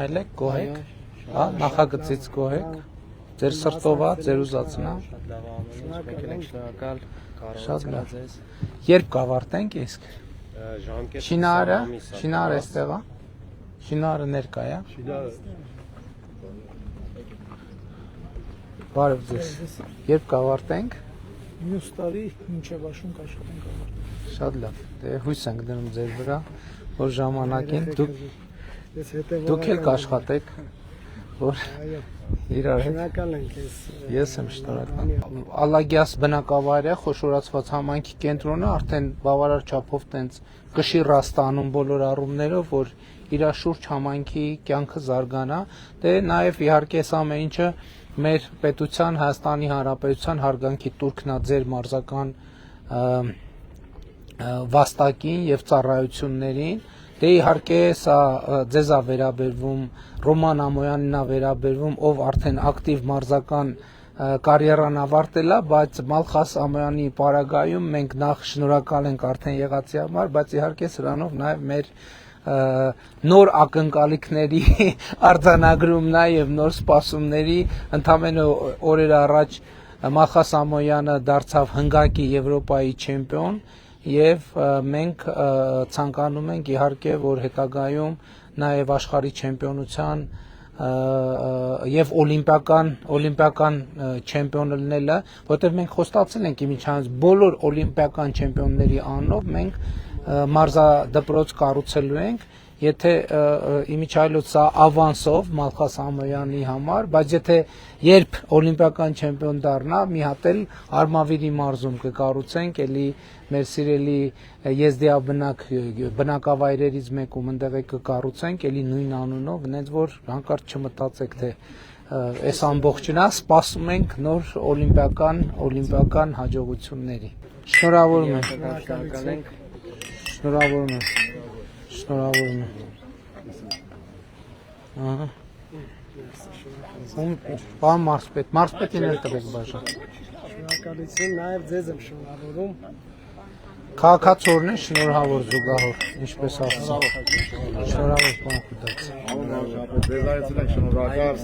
Այլեք գոհեք, հա, նախագծից գոհեք, ձեր սրտովա, ձեր ուզածն է։ Շատ լավ։ Երբ կավարտենք իսկ։ Շինարը էստեղ է։ Շինարը ներկա է։ Բարև ձեզ։ Երբ կավարտենք։ Մյուս տարի մինչև աշուն կաշխատենք ավարտել։ Շատ լավ։ Դե հույս ենք դնում ձեր վրա, որ ժամանակին դուք էլ կաշխատեք, որ իրար հետ։ Շնորհակալ ենք ես։ Ես եմ շնորհակալ։ Ալագյաս բնակավայրը խոշորացված համայնքի կենտրոնը արդեն բավարար չափով տենց կշիռ ստանում բոլոր առումներով, որ իր շուրջ համայնքի կյանքը զարգանա։ Դե նաև իհարկե այս ամեն ինչը մեր պետության Հայաստանի Հանրապետության հարգանքի տուրքն է ձեր մարզական վաստակին եւ ծառայություններին։ Դե իհարկե սա ձեզ է վերաբերվում, Ռոման Ամոյանին է վերաբերվում, ով արդեն ակտիվ մարզական կարիերան ավարտել է, բայց Մալխաս Ամոյանի պարագայում մենք նախ շնորհակալ ենք արդեն եղածի համար, բայց իհարկե սրանով նաև մեր նոր ակնկալիքների արձանագրումն է եւ նոր սպասումների ընդամենը օրեր առաջ Մալխաս Ամոյանը դարձավ հնգակի Եվրոպայի չեմպիոն եւ մենք ցանկանում ենք իհարկե որ հետագայում նաեւ աշխարհի չեմպիոնության եւ օլիմպիական չեմպիոն լինելը, որտեղ մենք խոստացել ենք իմիջիայինս բոլոր օլիմպիական չեմպիոնների անունով մենք մարզադպրոց կառուցելու ենք, եթե իմիջիայլոց սա ավանսով Մալխաս Ամոյանի համար, բայց եթե երբ օլիմպիական չեմպիոն դառնա, մի հատ էլ Արմավիրի մարզում կկառուցենք, էլի մեր սիրելի եզդիաբնակ բնակավայրերից մեկում ընդեղ կկառուցենք, էլի նույն անունով, այնց որ հանկարծ չմտածեք թե այս ամբողջն է, սպասում ենք նոր օլիմպիական հաջողությունների։ Շնորհավորում եմ։ Շնորհավորում եմ։ Շնորհավորում եմ։ Պարոն մարզպետին էլ տվեք բաժան։ Շնորհակալություն, նաև ձեզ եմ շնորհավորում։ Քաղաքացիորեն շնորհավոր զուգահեռ, ինչպես ասում։ Շնորհավոր պարոն Խուդաց։ Ձեզ այցելենք, շնորհակալ։